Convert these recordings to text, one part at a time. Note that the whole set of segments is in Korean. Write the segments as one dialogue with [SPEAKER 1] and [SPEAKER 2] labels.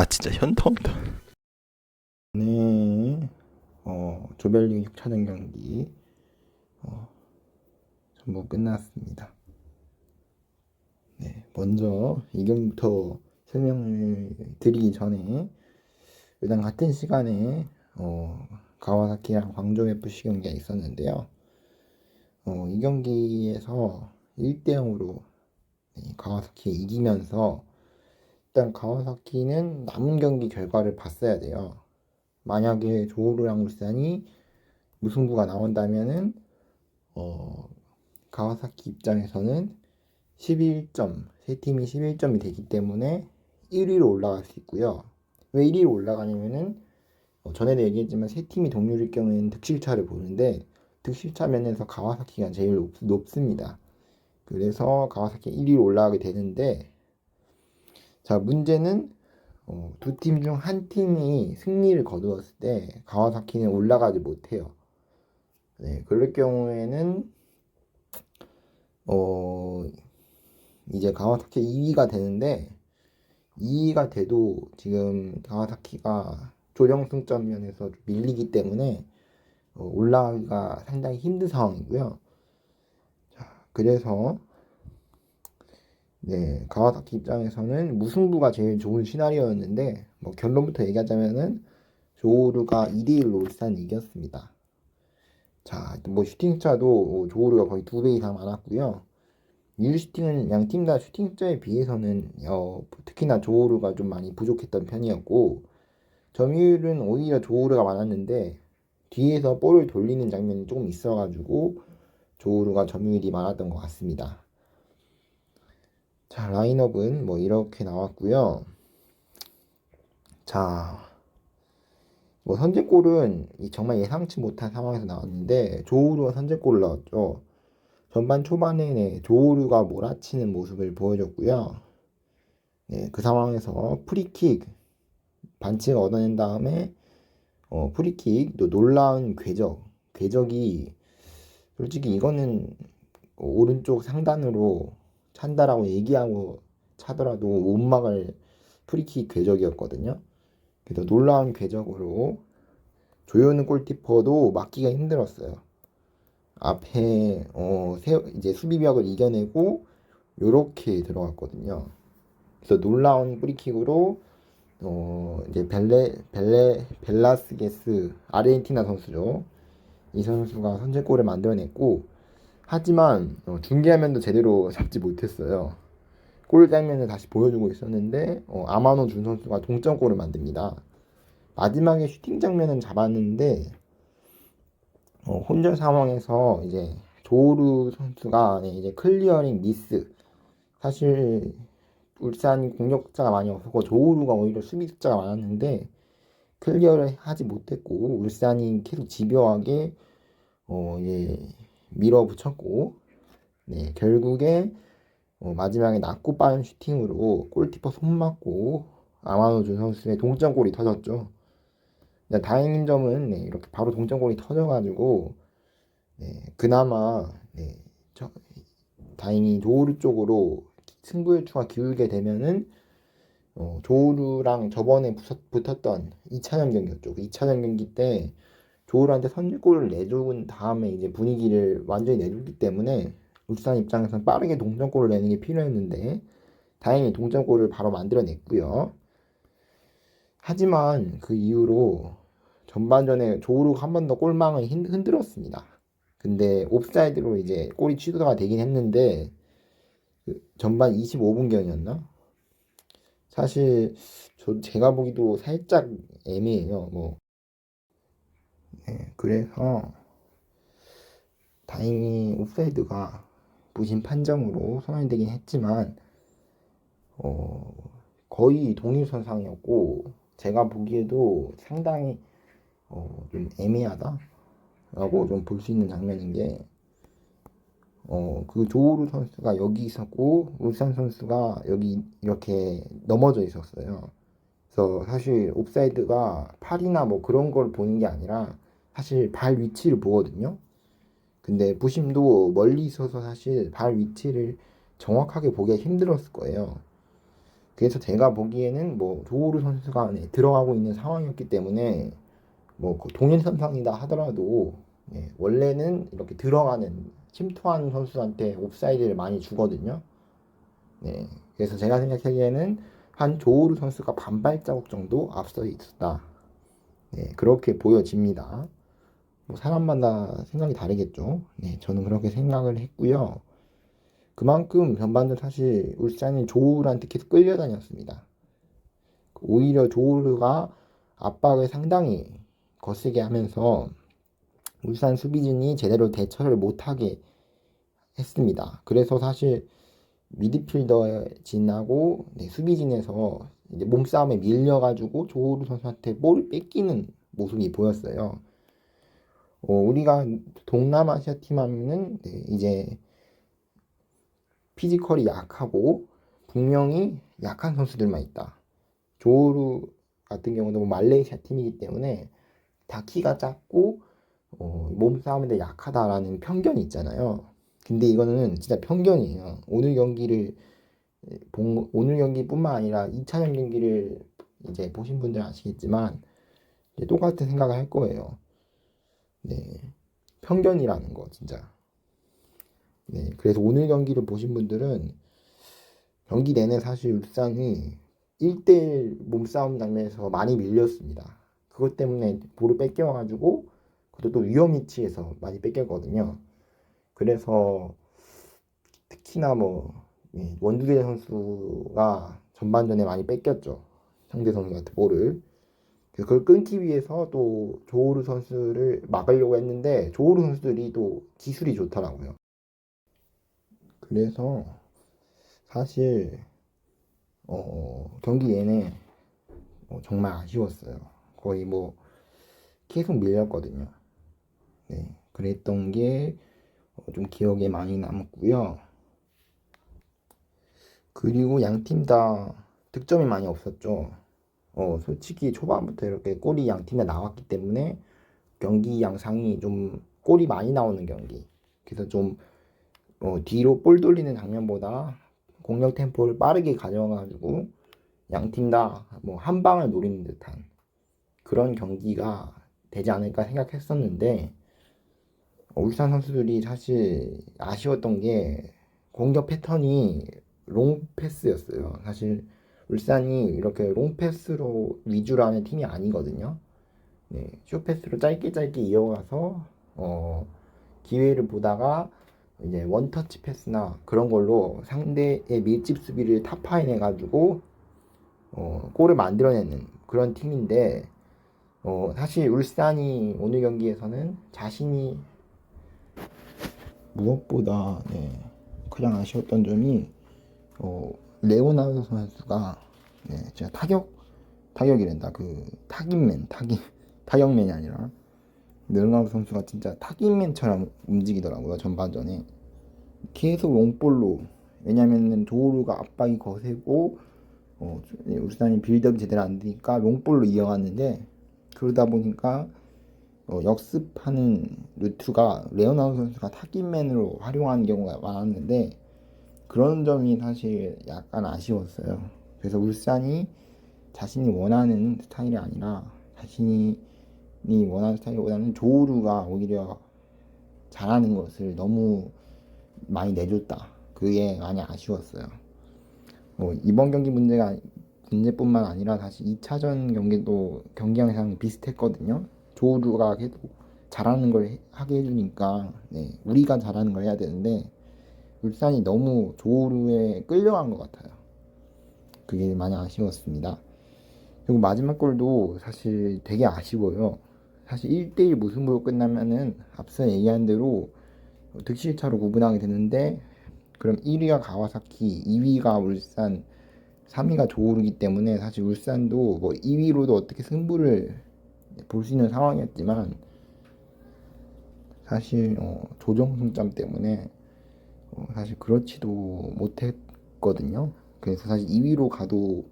[SPEAKER 1] 진짜 현타온다. 네, 조별리그 6차전 경기 전부 끝났습니다. 네, 먼저 이 경기부터 설명을 드리기 전에 일단 같은 시간에 가와사키랑 광저우 FC 경기가 있었는데요. 이 경기에서 1대 0으로 가와사키가 이기면서 일단 가와사키는 남은 경기 결과를 봤어야 돼요. 만약에 조호르랑 울산이 무승부가 나온다면은 가와사키 입장에서는 11점, 세 팀이 11점이 되기 때문에 1위로 올라갈 수 있고요. 왜 1위로 올라가냐면은 전에도 얘기했지만 세 팀이 동률일 경우에는 득실차를 보는데 득실차 면에서 가와사키가 제일 높습니다. 그래서 가와사키 1위로 올라가게 되는데, 자, 문제는 두 팀 중 한 팀이 승리를 거두었을 때 가와사키는 올라가지 못해요. 네, 그럴 경우에는 이제 가와사키 2위가 되는데, 2위가 돼도 지금 가와사키가 조정 승점 면에서 좀 밀리기 때문에 올라가기가 상당히 힘든 상황이고요. 자, 그래서 네, 가와사키 입장에서는 무승부가 제일 좋은 시나리오였는데, 뭐 결론부터 얘기하자면은 조우루가 2대1로 울산을 이겼습니다. 자, 뭐 슈팅차도 조우루가 거의 2배 이상 많았고요. 유슈팅은 양 팀 다 슈팅자에 비해서는 특히나 조우르가 좀 많이 부족했던 편이었고, 점유율은 오히려 조우르가 많았는데 뒤에서 볼을 돌리는 장면이 조금 있어가지고 조우르가 점유율이 많았던 것 같습니다. 자, 라인업은 뭐 이렇게 나왔고요. 자, 뭐 선제골은 정말 예상치 못한 상황에서 나왔는데 조우르가 선제골을 넣었죠. 전반 초반에 조우르가 몰아치는 모습을 보여줬고요. 네, 그 상황에서 프리킥 반칙을 얻어낸 다음에 프리킥 또 놀라운 궤적이 솔직히 이거는 오른쪽 상단으로 찬다라고 얘기하고 차더라도 못 막을 프리킥 궤적이었거든요. 그래서 놀라운 궤적으로 조현우 골키퍼도 막기가 힘들었어요. 앞에 이제 수비벽을 이겨내고 요렇게 들어갔거든요. 그래서 놀라운 프리킥으로 이제 벨라스게스 아르헨티나 선수죠. 이 선수가 선제골을 만들어냈고, 하지만 중계화면도 제대로 잡지 못했어요. 골 장면을 다시 보여주고 있었는데 아마노 준 선수가 동점골을 만듭니다. 마지막에 슈팅 장면은 잡았는데 혼전 상황에서 이제 조르 선수가 이제 클리어링 미스, 사실 울산이 공격자가 많이 없었고 조우루가 오히려 수비 숫자가 많았는데 클리어를 하지 못했고 울산이 계속 집요하게 이제 밀어붙였고, 네, 결국에 마지막에 낮고 빠른 슈팅으로 골키퍼 손 맞고 아마노주 선수의 동점골이 터졌죠. 다행인 점은 이렇게 바로 동점골이 터져가지고 그나마 다행히 조우루 쪽으로 승부의 추가 기울게 되면은 조우루랑 저번에 붙었던 2차전 경기였죠. 그 2차전 경기 때 조우루한테 선제골을 내준 다음에 이제 분위기를 완전히 내줬기 때문에 울산 입장에서는 빠르게 동점골을 내는 게 필요했는데 다행히 동점골을 바로 만들어냈고요. 하지만 그 이후로 전반전에 조우루가 한 번 더 골망을 흔들었습니다. 근데 옵사이드로 이제 골이 취소가 되긴 했는데 그 전반 25분경이었나? 사실 제가 보기도 살짝 애매해요. 뭐 그래서 다행히 옵사이드가 부심 판정으로 선언되긴 했지만 거의 동일선상이었고 제가 보기에도 상당히 좀 애매하다라고 좀 볼 수 있는 장면인 게 그 조우루 선수가 여기 있었고 울산 선수가 여기 이렇게 넘어져 있었어요. 그래서 사실 옵사이드가 팔이나 뭐 그런 걸 보는 게 아니라 사실 발 위치를 보거든요. 근데 부심도 멀리 있어서 사실 발 위치를 정확하게 보기가 힘들었을 거예요. 그래서 제가 보기에는 뭐 조우루 선수가 들어가고 있는 상황이었기 때문에 뭐 동일선상이다 하더라도 원래는 이렇게 들어가는 침투하는 선수한테 옵사이드를 많이 주거든요. 그래서 제가 생각하기에는 한 조우루 선수가 반발자국 정도 앞서 있었다. 그렇게 보여집니다. 뭐 사람마다 생각이 다르겠죠. 저는 그렇게 생각을 했고요. 그만큼 전반전 사실 울산이 조우루한테 계속 끌려다녔습니다. 오히려 조우루가 압박을 상당히 거세게 하면서 울산 수비진이 제대로 대처를 못하게 했습니다. 그래서 사실 미드필더 진하고 수비진에서 이제 몸싸움에 밀려가지고 조우루 선수한테 볼을 뺏기는 모습이 보였어요. 우리가 동남아시아 팀 하면은 이제 피지컬이 약하고 분명히 약한 선수들만 있다. 조우루 같은 경우는 뭐 말레이시아 팀이기 때문에 다 키가 작고 몸싸움에 약하다라는 편견이 있잖아요. 근데 이거는 진짜 편견이에요. 오늘 경기뿐만 아니라 2차전 경기를 이제 보신 분들 아시겠지만 똑같은 생각을 할 거예요. 편견이라는 거 진짜. 그래서 오늘 경기를 보신 분들은 경기 내내 사실 울산이 1대1 몸싸움 장면에서 많이 밀렸습니다. 그것 때문에 볼을 뺏겨가지고 그것도 또 위험 위치에서 많이 뺏겼거든요. 그래서 특히나 뭐 원두재 선수가 전반전에 많이 뺏겼죠. 상대 선수한테 볼을. 그걸 끊기 위해서 또 조우루 선수를 막으려고 했는데 조우루 선수들이 또 기술이 좋더라고요. 그래서 사실 경기 내내 정말 아쉬웠어요. 거의 뭐 계속 밀렸거든요. 그랬던 게 좀 기억에 많이 남았고요. 그리고 양 팀 다 득점이 많이 없었죠. 솔직히 초반부터 이렇게 골이 양 팀 다 나왔기 때문에 경기 양상이 좀 골이 많이 나오는 경기. 그래서 좀 뒤로 볼 돌리는 장면보다 공격 템포를 빠르게 가져가지고 양 팀 다 뭐 한 방을 노리는 듯한 그런 경기가 되지 않을까 생각했었는데 울산 선수들이 사실 아쉬웠던 게 공격 패턴이 롱패스였어요. 사실 울산이 이렇게 롱패스로 위주로 하는 팀이 아니거든요. 숏패스로 짧게 짧게 이어가서 기회를 보다가 이제 원터치 패스나 그런 걸로 상대의 밀집 수비를 타파해내가지고 골을 만들어내는 그런 팀인데 사실 울산이 오늘 경기에서는 자신이 무엇보다 가장 아쉬웠던 점이 레오나르도 선수가 진짜 타격이란다. 그 타격맨이 아니라 레오나르도 선수가 진짜 타격맨처럼 움직이더라고요. 전반전에 계속 롱볼로. 왜냐면은 조우루가 압박이 거세고 울산이 빌드업이 제대로 안 되니까 롱볼로 이어갔는데 그러다 보니까 역습하는 루트가 레오나르도 선수가 타깃맨으로 활용하는 경우가 많았는데 그런 점이 사실 약간 아쉬웠어요. 그래서 울산이 자신이 원하는 스타일이 아니라 자신이 원하는 스타일보다는 조우루가 오히려 잘하는 것을 너무 많이 내줬다. 그게 많이 아쉬웠어요. 이번 경기 문제뿐만 아니라 사실 2차전 경기도 경기 양상이 비슷했거든요. 조우루가 계속 잘하는 걸 하게 해주니까 우리가 잘하는 걸 해야 되는데 울산이 너무 조우루에 끌려간 것 같아요. 그게 많이 아쉬웠습니다. 그리고 마지막 골도 사실 되게 아쉬워요. 사실 1대1 무승부로 끝나면은 앞서 얘기한 대로 득실차로 구분하게 되는데 그럼 1위가 가와사키, 2위가 울산, 3위가 조우루기 때문에 사실 울산도 뭐 2위로도 어떻게 승부를 볼 수 있는 상황이었지만 사실 조정 승점 때문에 사실 그렇지도 못했거든요. 그래서 사실 2위로 가도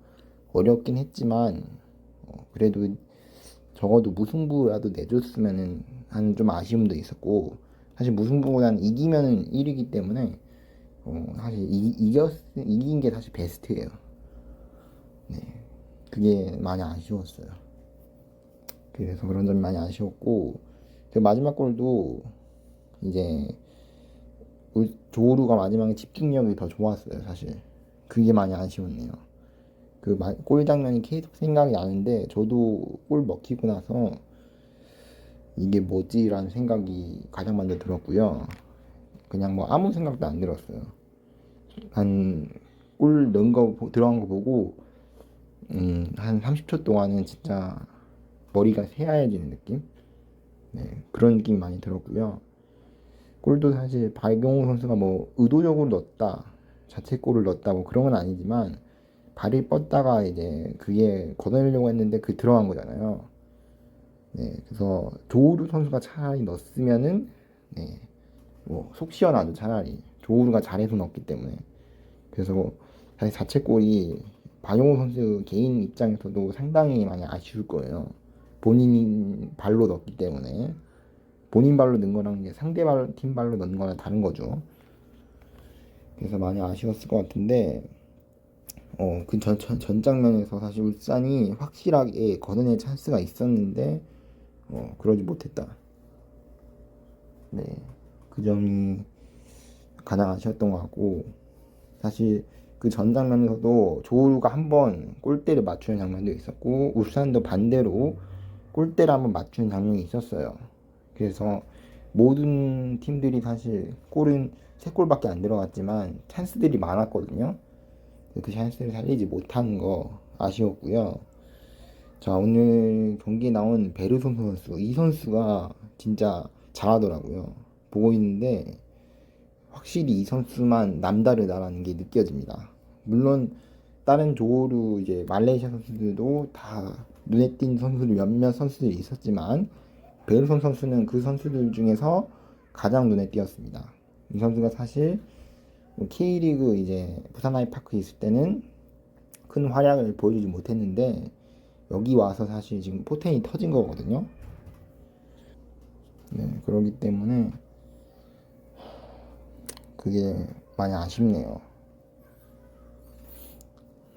[SPEAKER 1] 어렵긴 했지만 그래도 적어도 무승부라도 내줬으면은 하는 좀 아쉬움도 있었고 사실 무승부보다는 이기면은 1위기 때문에 사실 이긴 게 사실 베스트예요. 네, 그게 많이 아쉬웠어요. 그래서 그런 점이 많이 아쉬웠고, 그 마지막 골도 이제 조우루가 마지막에 집중력이 더 좋았어요, 사실. 그게 많이 아쉬웠네요. 골 장면이 계속 생각이 나는데, 저도 골 먹히고 나서 이게 뭐지라는 생각이 가장 먼저 들었고요. 그냥 뭐 아무 생각도 안 들었어요. 한 골 넣은 거 들어간 거 보고 한 30초 동안은 진짜 머리가 새하얘지는 느낌? 네, 그런 느낌이 많이 들었고요. 골도 사실 박용호 선수가 뭐 의도적으로 넣었다, 자책골을 넣었다 뭐 그런 건 아니지만 발을 뻗다가 이제 그게 걷어내려고 했는데 그 들어간 거잖아요. 네, 그래서 조우루 선수가 차라리 넣었으면은 네, 뭐 속 시원하죠 차라리. 조우루가 잘해서 넣었기 때문에. 그래서 사실 자책골이 박용호 선수 개인 입장에서도 상당히 많이 아쉬울 거예요. 본인 발로 넣었기 때문에. 본인 발로 넣은 거랑 이제 팀 발로 넣은 거랑 다른 거죠. 그래서 많이 아쉬웠을 것 같은데, 그 전 장면에서 사실 울산이 확실하게 걷어낼 찬스가 있었는데, 그러지 못했다. 네. 그 점이 가장 아쉬웠던 것 같고, 사실 그 전 장면에서도 조우루가 한번 골대를 맞추는 장면도 있었고, 울산도 반대로 골대를 한번 맞추는 장면이 있었어요. 그래서 모든 팀들이 사실 골은 3골밖에 안 들어갔지만 찬스들이 많았거든요. 그 찬스를 살리지 못한 거 아쉬웠고요. 자, 오늘 경기에 나온 베르손 선수, 이 선수가 진짜 잘하더라고요. 보고 있는데 확실히 이 선수만 남다르다라는 게 느껴집니다. 물론 다른 조르 이제 말레이시아 선수들도 다 눈에 띈 선수들 몇몇 선수들이 있었지만 베르손 선수는 그 선수들 중에서 가장 눈에 띄었습니다. 이 선수가 사실 K리그 이제 부산 아이파크 있을 때는 큰 활약을 보여주지 못했는데 여기 와서 사실 지금 포텐이 터진 거거든요. 네, 그렇기 때문에 그게 많이 아쉽네요.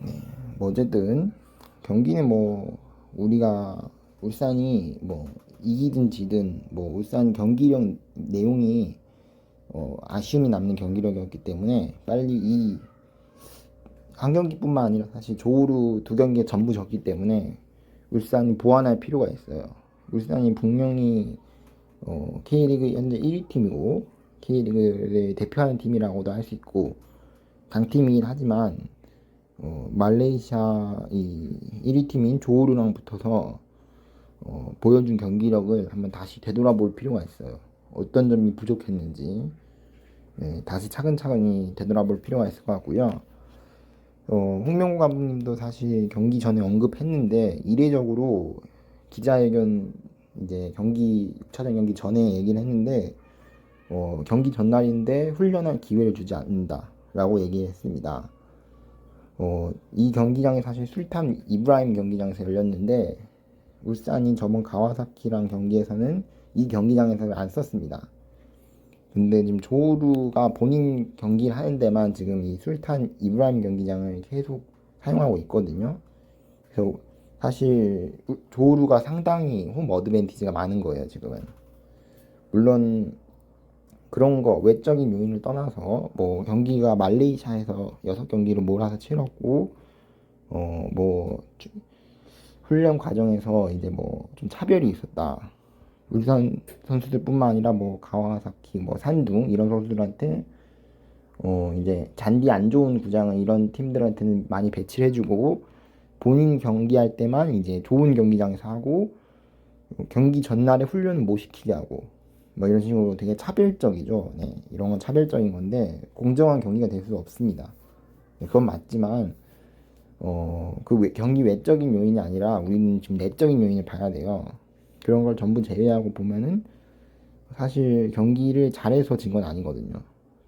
[SPEAKER 1] 네, 뭐 어쨌든 경기는 뭐 우리가 울산이 뭐 이기든 지든 뭐 울산 경기력 내용이 아쉬움이 남는 경기력이었기 때문에 빨리 이 한 경기뿐만 아니라 사실 조우루 2경기에 전부 졌기 때문에 울산이 보완할 필요가 있어요. 울산이 분명히 K리그 현재 1위 팀이고 K리그를 대표하는 팀이라고도 할 수 있고 강팀이긴 하지만 말레이시아 이 1위 팀인 조우루랑 붙어서 보여준 경기력을 한번 다시 되돌아볼 필요가 있어요. 어떤 점이 부족했는지 네, 다시 차근차근히 되돌아볼 필요가 있을 것 같고요. 홍명보 감독님도 사실 경기 전에 언급했는데 이례적으로 기자회견 이제 경기 6차전 경기 전에 얘기를 했는데 경기 전날인데 훈련할 기회를 주지 않는다라고 얘기했습니다. 이 경기장이 사실 술탄 이브라임 경기장에서 열렸는데 울산이 저번 가와사키랑 경기에서는 이 경기장에서 안 썼습니다. 근데 지금 조우루가 본인 경기를 하는 데만 지금 이 술탄 이브라임 경기장을 계속 사용하고 있거든요. 그래서 사실 조우루가 상당히 홈 어드밴티지가 많은 거예요, 지금은. 물론 그런 거 외적인 요인을 떠나서 뭐 경기가 말레이시아에서 6경기를 몰아서 치렀고 뭐 훈련 과정에서 이제 뭐 좀 차별이 있었다. 울산 선수들뿐만 아니라 뭐 가와사키, 뭐 산둥 이런 선수들한테 이제 잔디 안 좋은 구장은 이런 팀들한테는 많이 배치를 해주고 본인 경기할 때만 이제 좋은 경기장에서 하고 경기 전날에 훈련을 못 시키게 하고 뭐 이런 식으로 되게 차별적이죠. 네, 이런 건 차별적인 건데 공정한 경기가 될 수 없습니다. 네, 그건 맞지만 경기 외적인 요인이 아니라 우리는 지금 내적인 요인을 봐야 돼요. 그런 걸 전부 제외하고 보면은 사실 경기를 잘해서 진 건 아니거든요.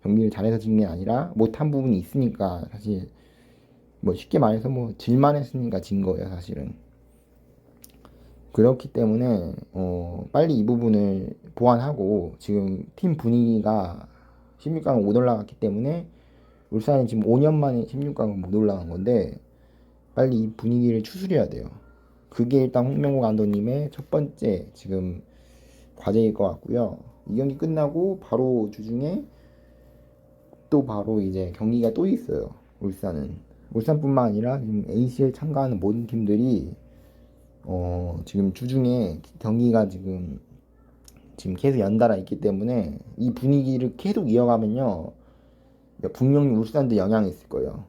[SPEAKER 1] 경기를 잘해서 진 게 아니라 못한 부분이 있으니까 사실 뭐 쉽게 말해서 뭐 질만 했으니까 진 거예요, 사실은. 그렇기 때문에 빨리 이 부분을 보완하고 지금 팀 분위기가 16강 못 올라갔기 때문에 울산이 지금 5년 만에 16강을 못 올라간 건데 빨리 이 분위기를 추스려야 돼요. 그게 일단 홍명보 감독님의 첫 번째 지금 과제일 것 같고요. 이 경기 끝나고 바로 주중에 또 바로 이제 경기가 또 있어요. 울산뿐만 아니라 지금 ACL 참가하는 모든 팀들이 지금 주중에 경기가 지금 계속 연달아 있기 때문에 이 분위기를 계속 이어가면요, 분명히 울산도 영향이 있을 거예요.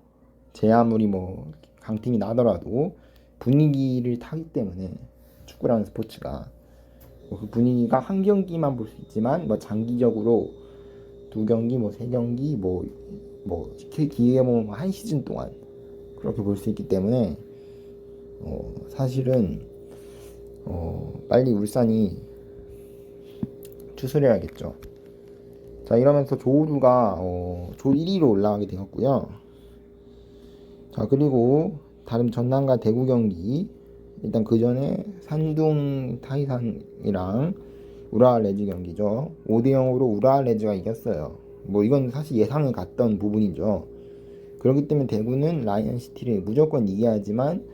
[SPEAKER 1] 제 아무리 뭐 강팀이 나더라도 분위기를 타기 때문에 축구라는 스포츠가 그 분위기가 한 경기만 볼 수 있지만 뭐 장기적으로 두 경기 뭐 세 경기 뭐 길게 보면 한 시즌 동안 그렇게 볼 수 있기 때문에 사실은 빨리 울산이 추스려야겠죠. 자, 이러면서 조우루가 조 1위로 올라가게 되었고요. 자, 그리고 다른 전남과 대구 경기, 일단 그 전에 산둥 타이산이랑 우라와 레즈 경기죠. 5대0으로 우라와 레즈가 이겼어요. 뭐 이건 사실 예상을 갔던 부분이죠. 그렇기 때문에 대구는 라이언 시티를 무조건 이겨야지만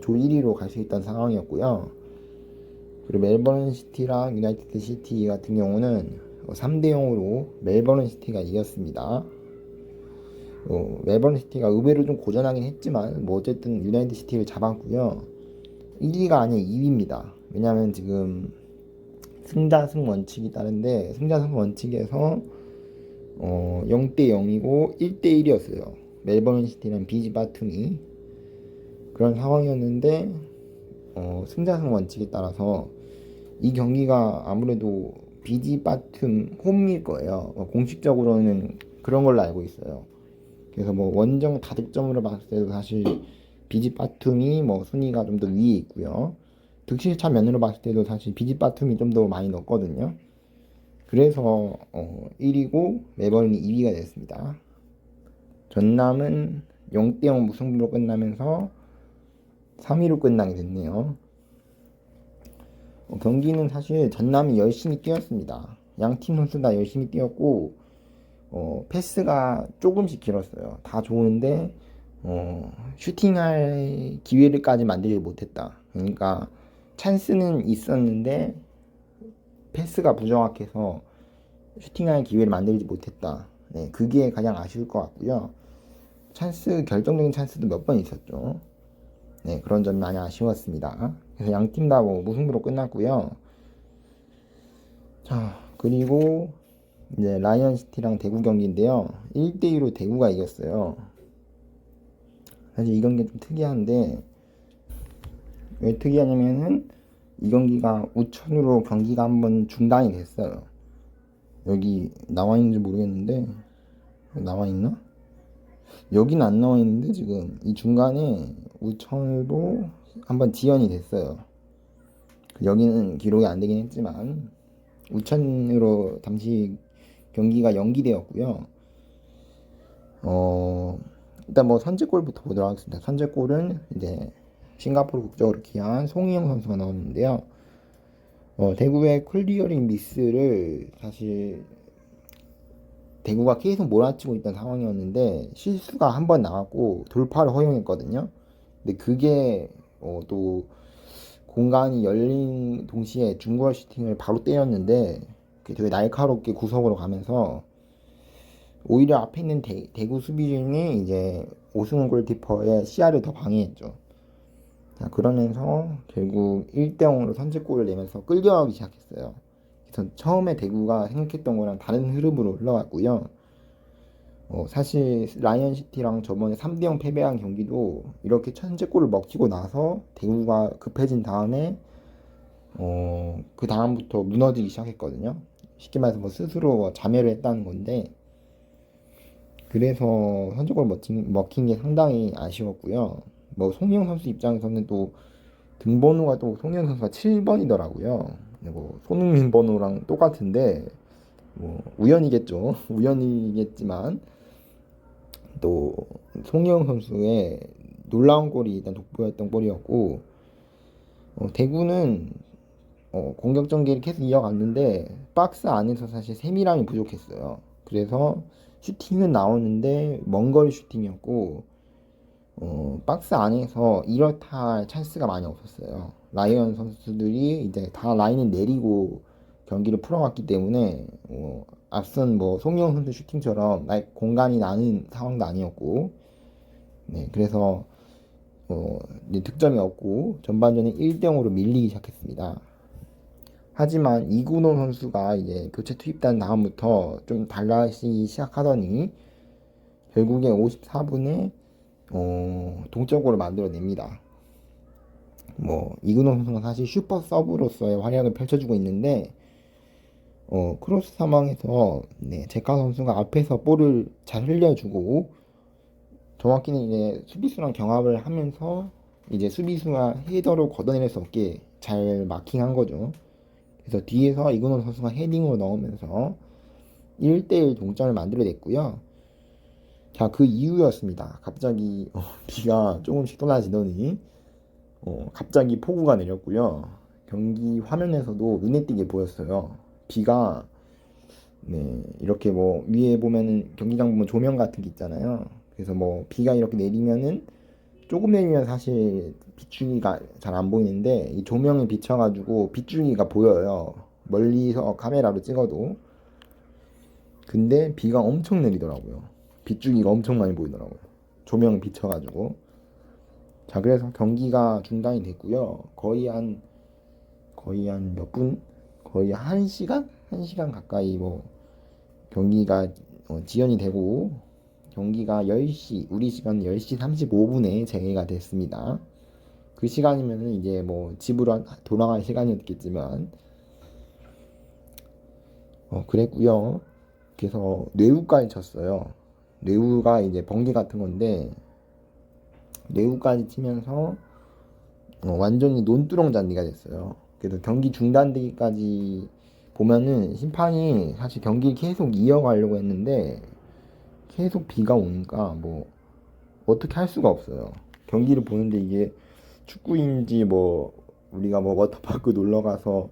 [SPEAKER 1] 조 1위로 갈 수 있던 상황이었고요. 그리고 멜버른 시티랑 유나이티드 시티 같은 경우는 3대0으로 멜버른 시티가 이겼습니다. 멜버른 시티가 의외로 좀 고전하긴 했지만 뭐 어쨌든 유나이티드 시티를 잡았고요. 1위가 아니라 2위입니다. 왜냐면 지금 승자승 원칙이 따른데 승자승 원칙에서 0대0이고 1대1이었어요. 멜버른 시티랑 비지 바툼이 그런 상황이었는데 승자승 원칙에 따라서 이 경기가 아무래도 비지 바툼 홈일 거예요. 공식적으로는 그런 걸로 알고 있어요. 그래서 뭐 원정 다득점으로 봤을 때도 사실 비지 바툼이 뭐 순위가 좀 더 위에 있고요. 득실차 면으로 봤을 때도 사실 비지 바툼이 좀 더 많이 넣었거든요. 그래서 1위고 멜버른이 2위가 됐습니다. 전남은 0대0 무승부로 끝나면서 3위로 끝나게 됐네요. 경기는 사실 전남이 열심히 뛰었습니다. 양팀 선수 다 열심히 뛰었고 패스가 조금씩 길었어요. 다 좋은데 슈팅할 기회를까지 만들지 못했다. 그러니까 찬스는 있었는데 패스가 부정확해서 슈팅할 기회를 만들지 못했다. 네, 그게 가장 아쉬울 것 같고요. 결정적인 찬스도 몇 번 있었죠. 네, 그런 점이 많이 아쉬웠습니다. 그래서 양 팀 다 뭐 무승부로 끝났고요. 자, 그리고 이제 라이언시티랑 대구 경기인데요. 1대2로 대구가 이겼어요. 사실 이 경기 좀 특이한데 왜 특이하냐면은 이 경기가 우천으로 경기가 한번 중단이 됐어요. 여기 나와 있는지 모르겠는데 나와 있나? 여긴 안 나와 있는데 지금 이 중간에 우천으로 한번 지연이 됐어요. 여기는 기록이 안 되긴 했지만 우천으로 잠시 경기가 연기되었고요. 일단 뭐 선제골부터 보도록 하겠습니다. 선제골은 이제 싱가포르 국적으로 귀한 송희영 선수가 넣었는데요. 대구의 클리어링 미스를 사실 대구가 계속 몰아치고 있던 상황이었는데 실수가 한 번 나왔고 돌파를 허용했거든요. 근데 그게 또 공간이 열린 동시에 중거리 슈팅을 바로 때렸는데 되게 날카롭게 구석으로 가면서 오히려 앞에 있는 대구 수비진이 이제 오승훈 골키퍼의 시야를 더 방해했죠. 자, 그러면서 결국 1대0으로 선제골을 내면서 끌려가기 시작했어요. 그래서 처음에 대구가 생각했던 거랑 다른 흐름으로 흘러갔고요. 사실 라이언시티랑 저번에 3대0 패배한 경기도 이렇게 선제골을 먹히고 나서 대구가 급해진 다음에 그 다음부터 무너지기 시작했거든요. 쉽게 말해서 뭐 스스로 자멸을 했다는 건데 그래서 선제골 먹힌 게 상당히 아쉬웠고요. 뭐 송영 선수 입장에서는 또 등번호가 또 송영 선수가 7번이더라고요. 뭐 손흥민 번호랑 똑같은데 뭐 우연이겠죠. 우연이겠지만 또 송영 선수의 놀라운 골이 일단 돋보였던 골이었고 대구는 공격 전개를 계속 이어갔는데 박스 안에서 사실 세밀함이 부족했어요. 그래서 슈팅은 나오는데 먼 거리 슈팅이었고 박스 안에서 이렇다 할 찬스가 많이 없었어요. 라이언 선수들이 이제 다 라인을 내리고 경기를 풀어왔기 때문에 앞선 뭐 송영 선수 슈팅처럼 공간이 나는 상황도 아니었고, 네, 그래서 이제 득점이 없고 전반전에 1대0으로 밀리기 시작했습니다. 하지만 이구노 선수가 이제 교체 투입된 다음부터 좀 달라지기 시작하더니 결국에 54분에 동점골을 만들어냅니다. 뭐 이근호 선수가 사실 슈퍼 서브로서의 활약을 펼쳐주고 있는데 크로스 상황에서 네, 제카 선수가 앞에서 볼을 잘 흘려주고 정확히는 이제 수비수랑 경합을 하면서 이제 수비수가 헤더로 걷어낼 수 없게 잘 마킹한 거죠. 그래서 뒤에서 이근호 선수가 헤딩으로 넣으면서 1대1 동점을 만들어냈고요. 자, 그 이후였습니다. 갑자기 비가 조금씩 쏟아지더니 갑자기 폭우가 내렸고요. 경기 화면에서도 눈에 띄게 보였어요. 비가 네, 이렇게 뭐 위에 보면은 경기장 보면 조명 같은 게 있잖아요. 그래서 뭐 비가 이렇게 내리면은 조금 내리면 사실 빗줄기가 잘 안 보이는데 이 조명에 비춰가지고 빗줄기가 보여요. 멀리서 카메라로 찍어도. 근데 비가 엄청 내리더라고요. 빗줄기가 엄청 많이 보이더라고요. 조명 비춰가지고. 자, 그래서 경기가 중단이 됐고요. 거의 한 몇 분? 거의 1시간? 1시간 가까이 뭐 경기가 지연이 되고 경기가 10시, 우리 시간 10시 35분에 재개가 됐습니다. 그 시간이면은 이제 뭐 집으로 돌아갈 시간이었겠지만 그랬고요. 그래서 뇌우까지 쳤어요. 뇌우가 이제 번개 같은 건데 뇌우까지 치면서 완전히 논두렁 잔디가 됐어요. 그래서 경기 중단되기까지 보면은 심판이 사실 경기를 계속 이어가려고 했는데 계속 비가 오니까 뭐 어떻게 할 수가 없어요. 경기를 보는데 이게 축구인지 뭐 우리가 뭐 워터파크 놀러 가서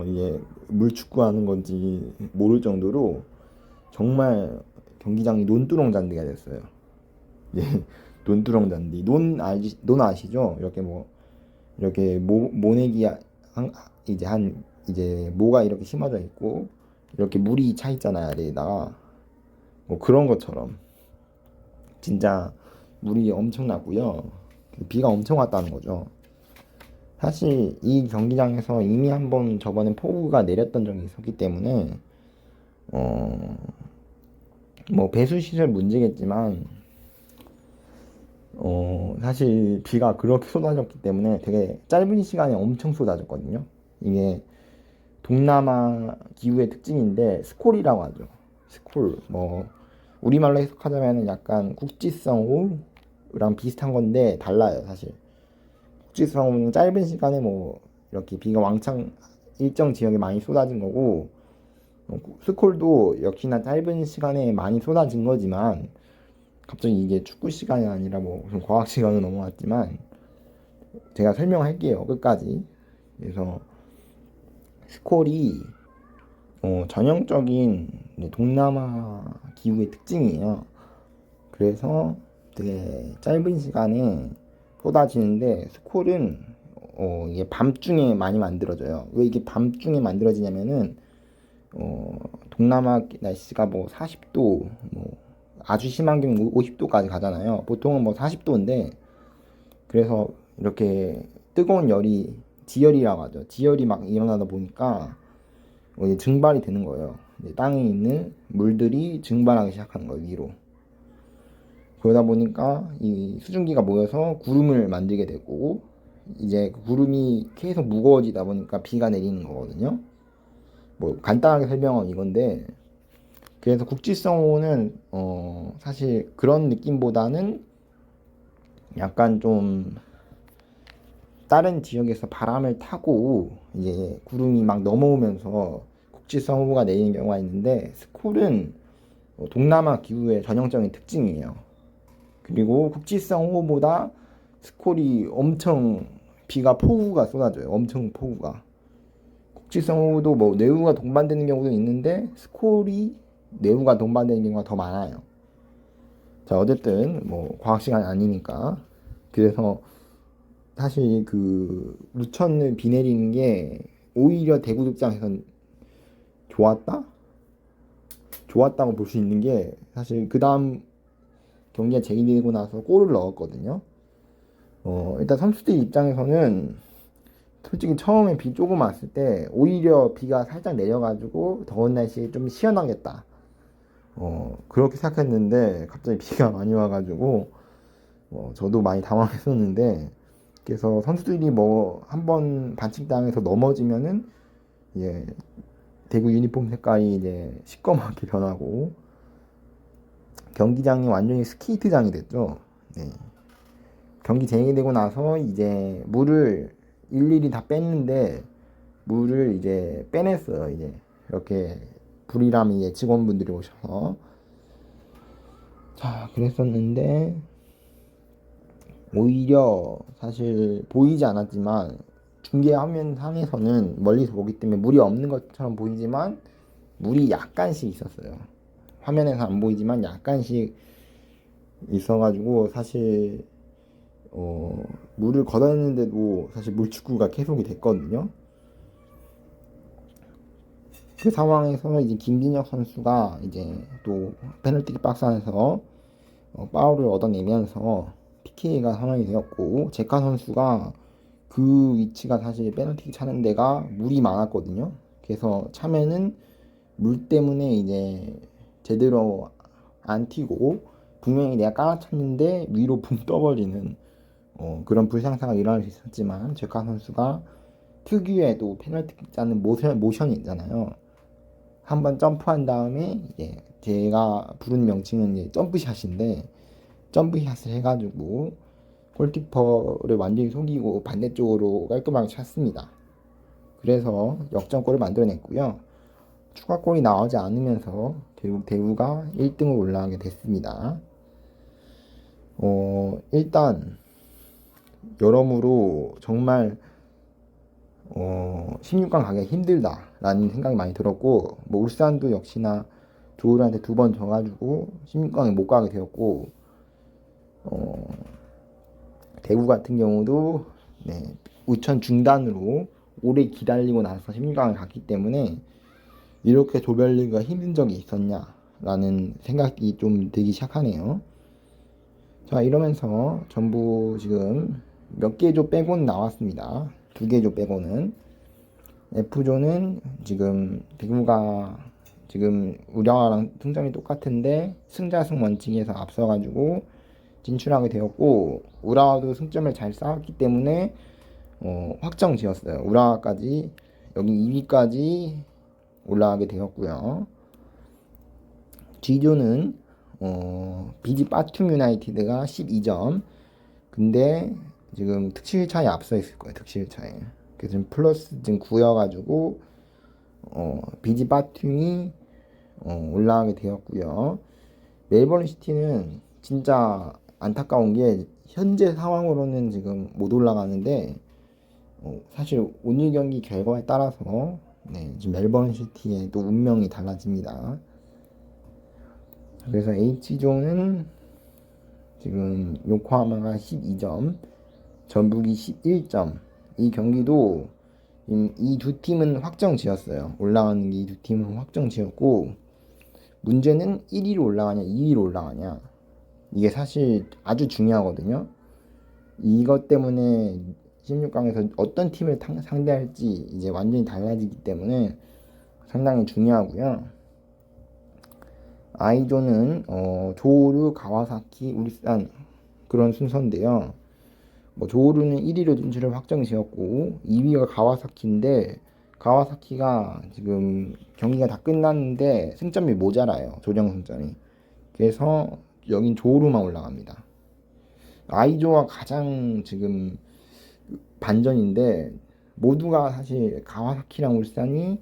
[SPEAKER 1] 이게 물축구 하는 건지 모를 정도로 정말 경기장이 논두렁 잔디가 됐어요. 예, 논두렁 잔디. 논 아시죠? 이렇게 뭐 이렇게 모내기 이제 모가 이렇게 심어져 있고 이렇게 물이 차 있잖아요, 아래에다가. 뭐 그런 것처럼 진짜 물이 엄청나고요. 비가 엄청 왔다는 거죠. 사실 이 경기장에서 이미 한번 저번에 폭우가 내렸던 적이 있었기 때문에 뭐 배수 시설 문제겠지만 사실 비가 그렇게 쏟아졌기 때문에 되게 짧은 시간에 엄청 쏟아졌거든요. 이게 동남아 기후의 특징인데 스콜이라고 하죠. 스콜 뭐 우리말로 해석하자면 약간 국지성 호우랑 비슷한 건데 달라요. 사실 국지성 호우는 짧은 시간에 뭐 이렇게 비가 왕창 일정 지역에 많이 쏟아진 거고 스콜도 역시나 짧은 시간에 많이 쏟아진 거지만 갑자기 이게 축구 시간이 아니라 뭐 무슨 과학 시간으로 넘어왔지만 제가 설명할게요. 끝까지. 그래서 스콜이 전형적인 동남아 기후의 특징이에요. 그래서 되게 짧은 시간에 쏟아지는데 스콜은 이게 밤중에 많이 만들어져요. 왜 이게 밤중에 만들어지냐면은 동남아 날씨가 뭐 40도 뭐 아주 심한 경우 50도까지 가잖아요. 보통은 뭐 40도인데 그래서 이렇게 뜨거운 열이 지열이라고 하죠. 지열이 막 일어나다 보니까 이제 증발이 되는 거예요. 이제 땅에 있는 물들이 증발하기 시작하는 거예요, 위로. 그러다 보니까 이 수증기가 모여서 구름을 만들게 되고 이제 그 구름이 계속 무거워지다 보니까 비가 내리는 거거든요. 뭐 간단하게 설명은 이건데 그래서 국지성호는 사실 그런 느낌보다는 약간 좀 다른 지역에서 바람을 타고 이제 구름이 막 넘어오면서 국지성호가 내리는 경우가 있는데 스콜은 동남아 기후의 전형적인 특징이에요. 그리고 국지성호보다 스콜이 엄청 비가 폭우가 쏟아져요. 엄청 폭우가. 국지성호도 뭐 뇌우가 동반되는 경우도 있는데 스콜이 뇌우가 동반되는 경우가 더 많아요. 자, 어쨌든 뭐 과학 시간이 아니니까. 그래서 사실 그 루천을 비 내리는 게 오히려 대구 입장에선 좋았다? 좋았다고 볼 수 있는 게, 사실 그 다음 경기가 재개되고 나서 골을 넣었거든요. 일단 선수들 입장에서는 솔직히 처음에 비 조금 왔을 때 오히려 비가 살짝 내려가지고 더운 날씨에 좀 시원하겠다, 그렇게 생각했는데 갑자기 비가 많이 와가지고 저도 많이 당황했었는데, 그래서 선수들이 뭐 한번 반칙당해서 넘어지면은 예, 대구 유니폼 색깔이 이제 시꺼멓게 변하고 경기장이 완전히 스케이트장이 됐죠. 네. 경기 진행되고 나서 이제 물을 일일이 다 뺐는데, 물을 이제 빼냈어요. 이제 이렇게 불이람이 직원분들이 오셔서. 자, 그랬었는데 오히려 사실 보이지 않았지만 중계 화면 상에서는 멀리서 보기 때문에 물이 없는 것처럼 보이지만 물이 약간씩 있었어요. 화면에서 안 보이지만 약간씩 있어가지고 사실 물을 걷었는데도 사실 물축구가 계속이 됐거든요. 그 상황에서 이제 김진혁 선수가 이제 또 페널티 박스 안에서 파울을 얻어내면서 PK가 상황이 되었고, 제카 선수가 그 위치가 사실 페널티 차는 데가 물이 많았거든요. 그래서 차면은 물 때문에 이제 제대로 안 튀고 분명히 내가 깔아찼는데 위로 붕 떠버리는 그런 불상사가 일어날 수 있었지만, 제카 선수가 특유의 또 페널티 짜는 모션이 있잖아요. 한번 점프한 다음에 이제 제가 부른 명칭은 이제 점프샷인데, 점프샷을 해가지고 골키퍼를 완전히 속이고 반대쪽으로 깔끔하게 찼습니다. 그래서 역전골을 만들어냈고요. 추가골이 나오지 않으면서 결국 대구가 1등으로 올라가게 됐습니다. 일단 여러모로 정말 16강 가기 힘들다라는 생각이 많이 들었고, 뭐 울산도 역시나 조울한테 2번 져가지고 16강에 못 가게 되었고, 대구 같은 경우도 네, 우천 중단으로 오래 기다리고 나서 16강을 갔기 때문에 이렇게 조별리그가 힘든 적이 있었냐라는 생각이 좀 들기 시작하네요. 자, 이러면서 전부 지금 몇 개 조 빼고는 나왔습니다. 2개 조 빼고는. F조는 지금 대구가 지금 우려랑 승점이 똑같은데 승자승 원칙에서 앞서가지고 진출하게 되었고, 우라와도 승점을 잘 쌓았기 때문에 확정 지었어요. 우라와까지 여기 2위까지 올라가게 되었고요. G조는 BG 빠툼 유나이티드가 12점. 근데 지금 득실 차에 앞서 있을 거예요. 득실 차에. 그래서 지금 플러스 지금 9여가지고 BG 빠툼이 올라가게 되었고요. 멜버른 시티는 진짜 안타까운 게 현재 상황으로는 지금 못 올라가는데, 사실 오늘 경기 결과에 따라서 네, 지금 멜버른 시티의 또 운명이 달라집니다. 그래서 H조는 지금 요코하마가 12점, 전북이 11점. 이 경기도 이 두 팀은 확정 지었어요. 올라가는 이 두 팀은 확정 지었고, 문제는 1위로 올라가냐 2위로 올라가냐, 이게 사실 아주 중요하거든요. 이것 때문에 16강에서 어떤 팀을 상대할지 이제 완전히 달라지기 때문에 상당히 중요하고요. I조는 조오루, 가와사키, 울산 그런 순서인데요. 뭐 조오루는 1위로 진출을 확정 지었고 2위가 가와사키인데, 가와사키가 지금 경기가 다 끝났는데 승점이 모자라요. 조정 승점이. 그래서 여긴 조오루만 올라갑니다. I조가 가장 지금 반전인데, 모두가 사실 가와사키랑 울산이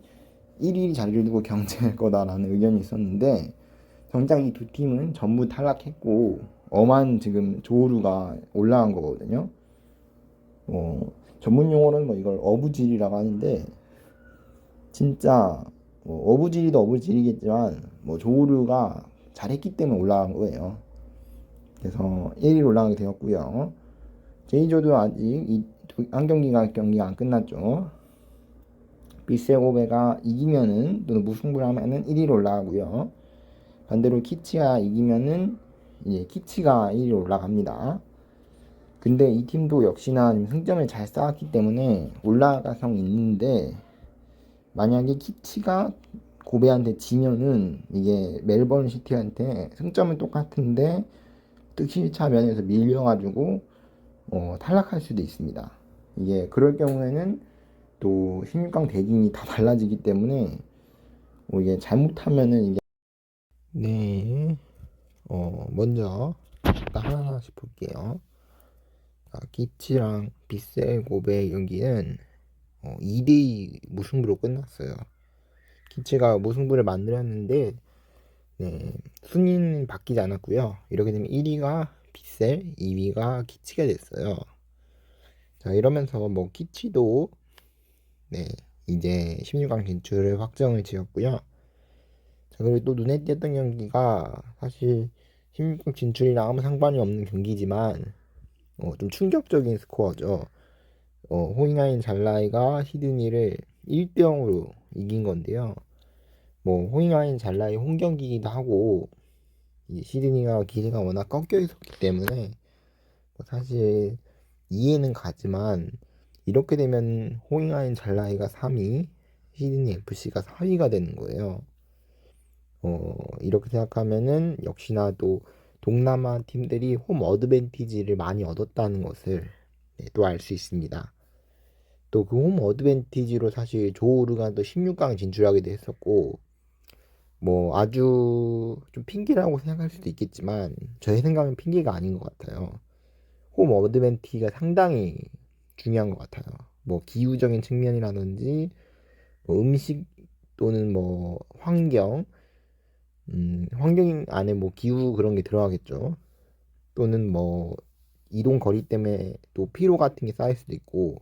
[SPEAKER 1] 1위 자리를 두고 경쟁할 거다라는 의견이 있었는데, 정작 이 두 팀은 전부 탈락했고 엄한 지금 조루가 올라간 거거든요. 전문 용어로는 뭐 이걸 어부질이라고 하는데, 진짜 어부질이도 어부질이겠지만 뭐 조루가 잘했기 때문에 올라간 거예요. 그래서 1위로 올라가게 되었고요. 제이조도 아직 한 경기가 안 끝났죠. 비셀고베가 이기면은 또는 무승부를 하면은 1위로 올라가고요. 반대로 키치가 이기면은 이제 키치가 1위로 올라갑니다. 근데 이 팀도 역시나 승점을 잘 쌓았기 때문에 올라갈 가능성이 있는데, 만약에 키치가 고베한테 지면은 이게 멜버른 시티한테 승점은 똑같은데 득실차 면에서 밀려가지고 탈락할 수도 있습니다. 이게 그럴 경우에는 또 16강 대진이 다 달라지기 때문에 이게 잘못하면은 이게 네, 먼저 일단 하나씩 볼게요. 키치랑 비셀 고베 경기는 2대2 무승부로 끝났어요. 키치가 무승부를 만들었는데, 네, 순위는 바뀌지 않았고요. 이렇게 되면 1위가 비셀, 2위가 키치가 됐어요. 자, 이러면서 뭐 키치도 네, 이제 16강 진출을 확정을 지었고요. 자, 그리고 또 눈에 띄었던 경기가 사실 16강 진출이랑 아무 상관이 없는 경기지만 좀 충격적인 스코어죠. 호잉하인 잘라이가 시드니를 1대 0으로 이긴 건데요. 뭐 호잉하인 잘라이 홈 경기이기도 하고 이 시드니가 기세가 워낙 꺾여 있었기 때문에 뭐 사실 이해는 가지만, 이렇게 되면 호잉하인 잘라이가 3위, 시드니 FC가 4위가 되는 거예요. 이렇게 생각하면은 역시나 또 동남아 팀들이 홈 어드밴티지를 많이 얻었다는 것을 또 알 수 있습니다. 또 그 홈 어드밴티지로 사실 조우르가 또 16강 진출하기도 했었고, 뭐 아주 좀 핑계라고 생각할 수도 있겠지만 저의 생각은 핑계가 아닌 것 같아요. 홈 어드밴티지가 상당히 중요한 것 같아요. 뭐 기후적인 측면이라든지 뭐 음식 또는 뭐 환경 안에 뭐 기후 그런 게 들어가겠죠. 또는 뭐 이동 거리 때문에 또 피로 같은 게 쌓일 수도 있고,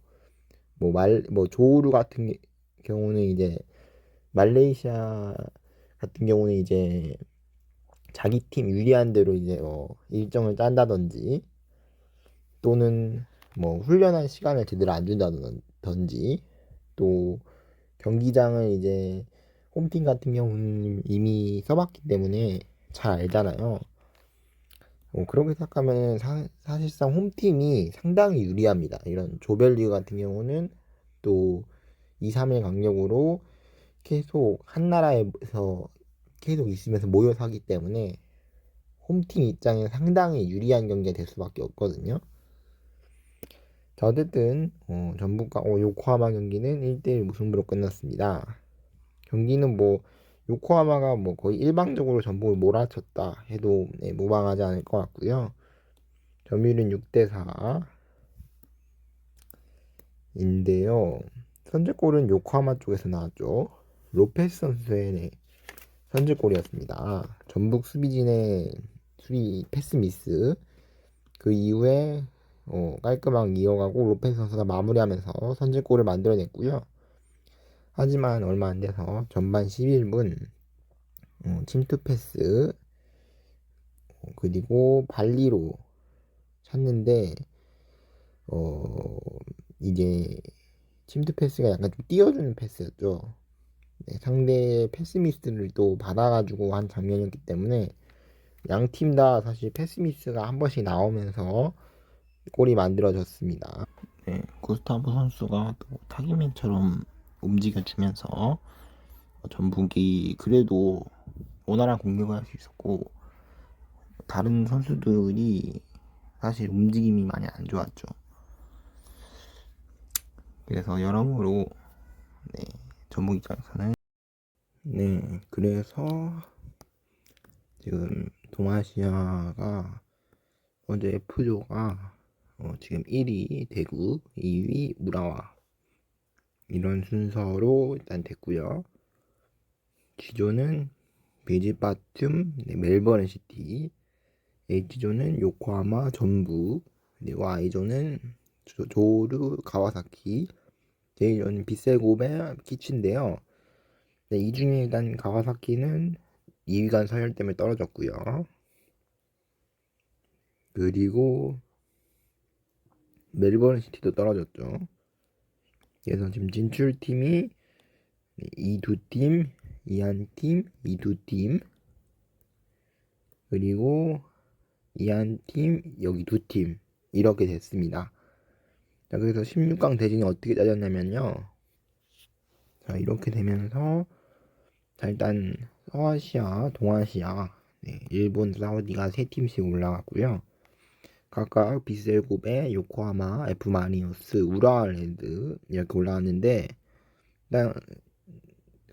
[SPEAKER 1] 뭐 조우루 같은 경우는 이제 말레이시아 같은 경우는 이제 자기 팀 유리한 대로 이제 일정을 짠다든지, 또는 뭐 훈련할 시간을 제대로 안 준다든지, 또 경기장을 이제 홈팀 같은 경우는 이미 써봤기 때문에 잘 알잖아요. 그렇게 생각하면 사실상 홈팀이 상당히 유리합니다. 이런 조별리그 같은 경우는 또 2, 3일 간격으로 계속 한 나라에서 계속 있으면서 모여서 하기 때문에 홈팀 입장에 상당히 유리한 경기가 될 수밖에 없거든요. 자, 어쨌든 전북과 요코하마 경기는 1대1 무승부로 끝났습니다. 경기는 뭐 요코하마가 뭐 거의 일방적으로 전북을 몰아쳤다 해도 무방하지 않을 것 같고요. 점유율은 6대4인데요. 선제골은 요코하마 쪽에서 나왔죠. 로페스 선수의 선제골이었습니다. 전북 수비진의 수비 패스 미스, 그 이후에 깔끔하게 이어가고 로페스 선수가 마무리하면서 선제골을 만들어냈고요. 하지만 얼마 안 돼서 전반 11분 침투 패스 그리고 발리로 찼는데, 이제 침투 패스가 약간 좀 띄워주는 패스였죠. 네, 상대 패스 미스를 또 받아가지고 한 장면이었기 때문에 양 팀 다 사실 패스 미스가 한 번씩 나오면서 골이 만들어졌습니다. 네, 구스타보 선수가 또 타기맨처럼 움직여주면서 전북이 그래도 원활한 공격을 할 수 있었고, 다른 선수들이 사실 움직임이 많이 안 좋았죠. 그래서 여러모로 네, 전북 입장에서는 그래서 지금 동아시아가 먼저 F조가 지금 1위 대구, 2위 우라와 이런 순서로 일단 됐고요. G조는 비지바툼, 멜버른 시티, H조는 요코하마, 전북, 그리고 I조는 조루, 가와사키, J조는 비셀고베, 키치인데요. 네, 이 중에 일단 가와사키는 2위간 서열 때문에 떨어졌고요. 그리고 멜버른 시티도 떨어졌죠. 그래서 지금 진출팀이 이 두 팀, 이 한 팀, 이 두 팀, 그리고 이 한 팀, 여기 두 팀 이렇게 됐습니다. 자, 그래서 16강 대진이 어떻게 짜졌냐면요. 자, 이렇게 되면서 자, 일단 서아시아, 동아시아, 일본, 사우디가 세 팀씩 올라갔고요. 각각 비셀고베, 요코하마, F 마리노스, 우라레드 이렇게 올라왔는데 일단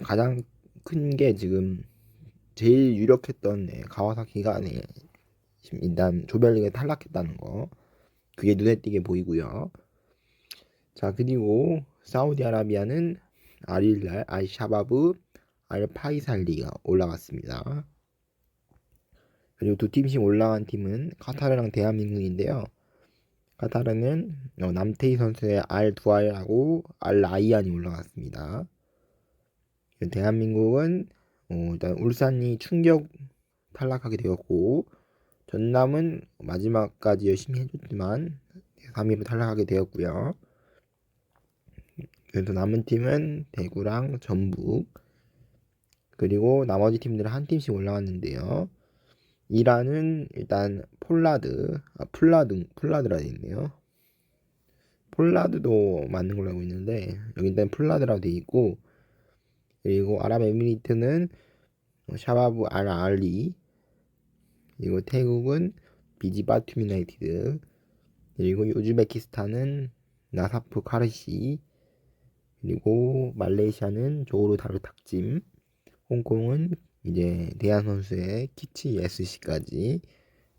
[SPEAKER 1] 가장 큰 게 지금 제일 유력했던 가와사키가 일단 조별리그에 탈락했다는 거, 그게 눈에 띄게 보이고요. 자, 그리고 사우디아라비아는 알힐랄, 알샤바브, 알파이살리가 올라갔습니다. 그리고 두 팀씩 올라간 팀은 카타르랑 대한민국인데요. 카타르는 남태희 선수의 알두알하고 알라이안이 올라갔습니다. 대한민국은 일단 울산이 충격 탈락하게 되었고, 전남은 마지막까지 열심히 해줬지만 3위로 탈락하게 되었고요. 그래서 남은 팀은 대구랑 전북, 그리고 나머지 팀들은 한 팀씩 올라갔는데요. 이란은 일단 폴라드라 되어 있네요. 폴라드도 맞는 걸로 알고 있는데 여기 일단 폴라드라고 되어 있고, 그리고 아랍에미리트는 샤바브 알 알리, 그리고 태국은 비지바투 유나이티드, 그리고 우즈베키스탄은 나사프 카르시, 그리고 말레이시아는 조르 다르 탁짐, 홍콩은 이제 대한 선수의 키치 SC까지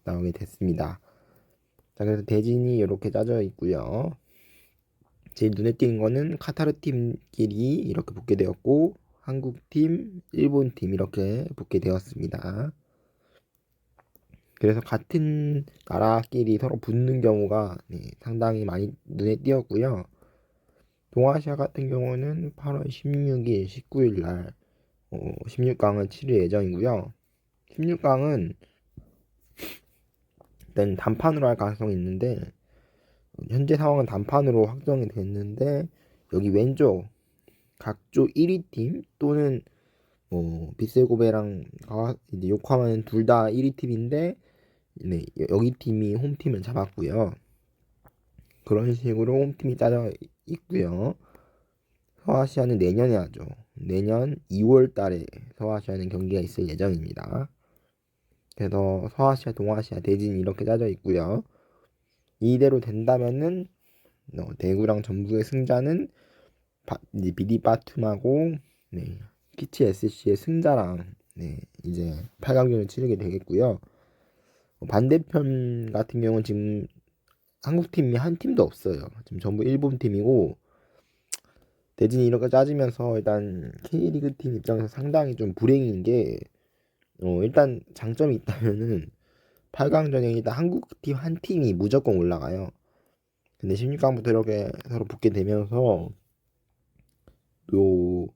[SPEAKER 1] 나오게 됐습니다. 자, 그래서 대진이 이렇게 짜져 있고요. 제일 눈에 띄는 거는 카타르 팀끼리 이렇게 붙게 되었고, 한국 팀, 일본 팀 이렇게 붙게 되었습니다. 그래서 같은 나라끼리 서로 붙는 경우가 상당히 많이 눈에 띄었고요. 동아시아 같은 경우는 8월 16일, 19일 날 16강을 치를 예정이고요. 16강은 일단 단판으로 할 가능성이 있는데, 현재 상황은 단판으로 확정이 됐는데, 여기 왼쪽 각조 1위 팀 또는 비셀고베랑 이제 요코하마는 둘 다 1위 팀인데, 여기 팀이 홈팀을 잡았고요. 그런 식으로 홈팀이 짜져 있고요. 서아시아는 내년에 하죠. 내년 2월 달에 서아시아는 경기가 있을 예정입니다. 그래서 서아시아, 동아시아 대진이 이렇게 짜져 있고요. 이대로 된다면은 대구랑 전북의 승자는 이제 비디바툼하고 키치 SC의 승자랑 이제 8강전을 치르게 되겠고요. 반대편 같은 경우는 지금 한국 팀이 한 팀도 없어요. 지금 전부 일본 팀이고, 대진이 이렇게 짜지면서 일단 K리그 팀 입장에서 상당히 좀 불행인 게, 일단 장점이 있다면은 8강전에 일단 한국 팀 한 팀이 무조건 올라가요. 근데 16강부터 이렇게 서로 붙게 되면서 또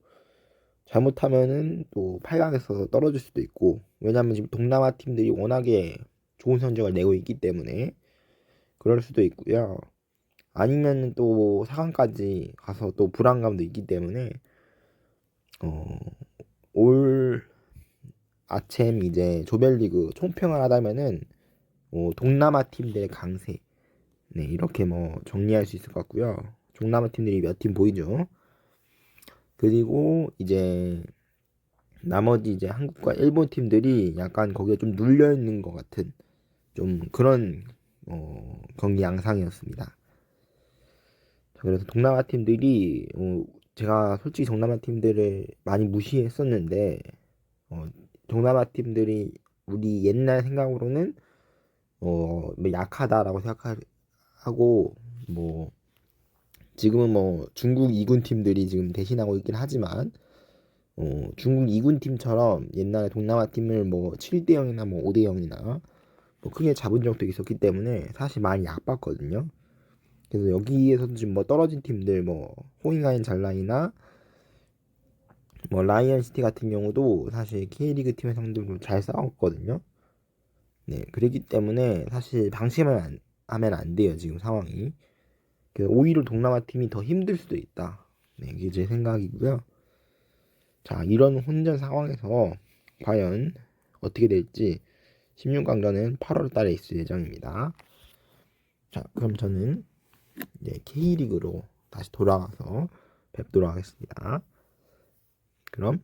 [SPEAKER 1] 잘못하면은 또 8강에서 떨어질 수도 있고, 왜냐면 지금 동남아 팀들이 워낙에 좋은 성적을 내고 있기 때문에 그럴 수도 있고요. 아니면 또 4강까지 가서 또 불안감도 있기 때문에 올 아침 이제 조별리그 총평을 하자면은 동남아 팀들의 강세, 이렇게 뭐 정리할 수 있을 것 같고요. 동남아 팀들이 몇 팀 보이죠. 그리고 이제 나머지 이제 한국과 일본 팀들이 약간 거기에 좀 눌려 있는 것 같은 좀 그런 경기 양상이었습니다. 그래서 동남아 팀들이 제가 솔직히 동남아 팀들을 많이 무시했었는데, 동남아 팀들이 우리 옛날 생각으로는 뭐 약하다라고 생각하고, 뭐 지금은 뭐 중국 2군 팀들이 지금 대신하고 있긴 하지만 중국 2군 팀처럼 옛날에 동남아 팀을 뭐 7대 0이나 뭐 5대 0이나 뭐 크게 잡은 적도 있었기 때문에 사실 많이 약봤거든요. 그래서 여기에서도 지금 뭐 떨어진 팀들 뭐 호잉하인 잘라이나 뭐 라이언 시티 같은 경우도 사실 K리그 팀의 상대로 잘 싸웠거든요. 네, 그렇기 때문에 사실 하면 안 돼요, 지금 상황이. 오히려 동남아 팀이 더 힘들 수도 있다. 네, 이게 제 생각이고요. 자, 이런 혼전 상황에서 과연 어떻게 될지 16강전은 8월 달에 있을 예정입니다. 자, 그럼 저는 이제 K리그로 다시 돌아가서 뵙도록 하겠습니다. 그럼